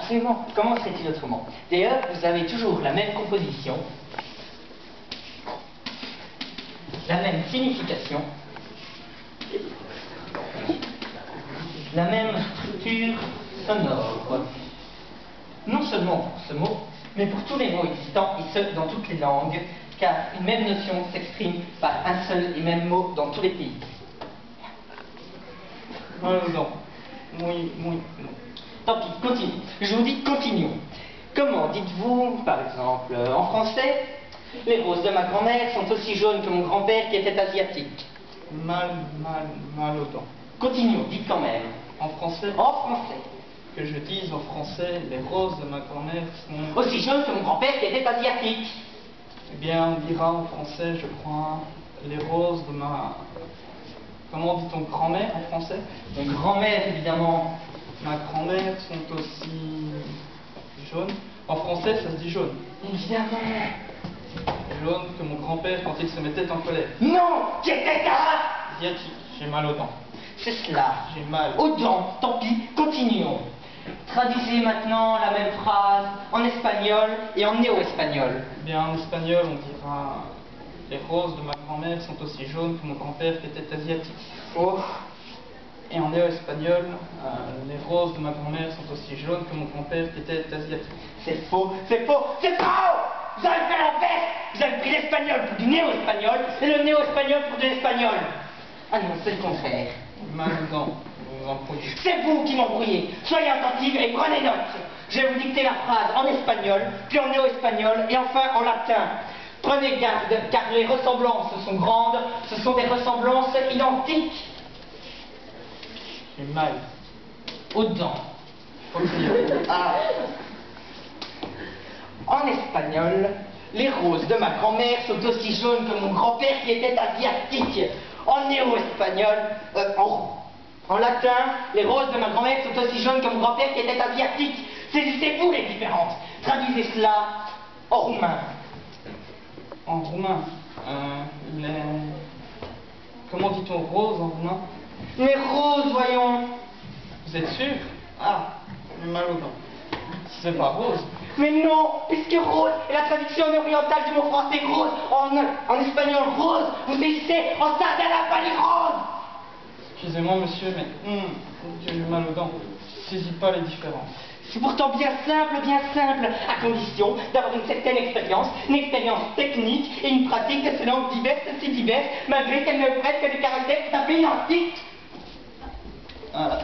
Absolument. Comment serait-il autrement? D'ailleurs, vous avez toujours la même composition, la même signification, la même structure sonore. Non seulement pour ce mot, mais pour tous les mots existants, et ce, dans toutes les langues, car une même notion s'exprime par un seul et même mot dans tous les pays. Non. Oui. Tant pis, continue. Je vous dis continuons. Comment dites-vous, par exemple, en français, les roses de ma grand-mère sont aussi jaunes que mon grand-père qui était asiatique? Mal aux dents. Continuons, dites quand même. En français? En français. Que je dise en français, les roses de ma grand-mère sont... Aussi jaunes que mon grand-père qui était asiatique. Eh bien, on dira en français, je crois, les roses de ma... Comment dit-on grand-mère en français? Mon grand-mère, évidemment. Ma grand-mère sont aussi jaunes. En français, ça se dit jaune. Évidemment. Jaune que mon grand-père quand il se mettait en colère. Non, qui était Asiatique, j'ai mal aux dents. C'est cela. J'ai mal. Aux dents, tant pis, continuons. Traduisez maintenant la même phrase en espagnol et en néo-espagnol. Eh bien, en espagnol, on dira les roses de ma grand-mère sont aussi jaunes que mon grand-père qui était asiatique. Oh. Et en néo-espagnol, les roses de ma grand-mère sont aussi jaunes que mon grand-père qui était asiatique. C'est faux, c'est faux, c'est faux! Vous avez fait la peste! Vous avez pris l'espagnol pour du néo-espagnol et le néo-espagnol pour de l'espagnol. Ah non, c'est le contraire. Maintenant, vous vous embrouillez. C'est vous qui m'embrouillez. Soyez attentifs et prenez note. Je vais vous dicter la phrase en espagnol, puis en néo-espagnol et enfin en latin. Prenez garde, car les ressemblances sont grandes, ce sont des ressemblances identiques. J'ai mal aux dents. Ah. En espagnol, les roses de ma grand-mère sont aussi jaunes que mon grand-père qui était asiatique. En néo-espagnol, en latin, les roses de ma grand-mère sont aussi jaunes que mon grand-père qui était asiatique. Saisissez-vous les différences. Traduisez cela en roumain. En roumain, comment dit-on rose en roumain? Les roses, voyons. Vous êtes sûr? Ah, j'ai mal aux dents. C'est pas rose. Mais non, puisque rose est la traduction orientale du mot français rose, en espagnol rose, vous saisissez en sardanapali rose. Excusez-moi monsieur, mais j'ai mal aux dents. Je ne saisis pas les différences. C'est pourtant bien simple, à condition d'avoir une certaine expérience, une expérience technique et une pratique de ces langues diverses, si diverses, malgré qu'elles ne prêtent que des caractères tout à fait identiques. Voilà.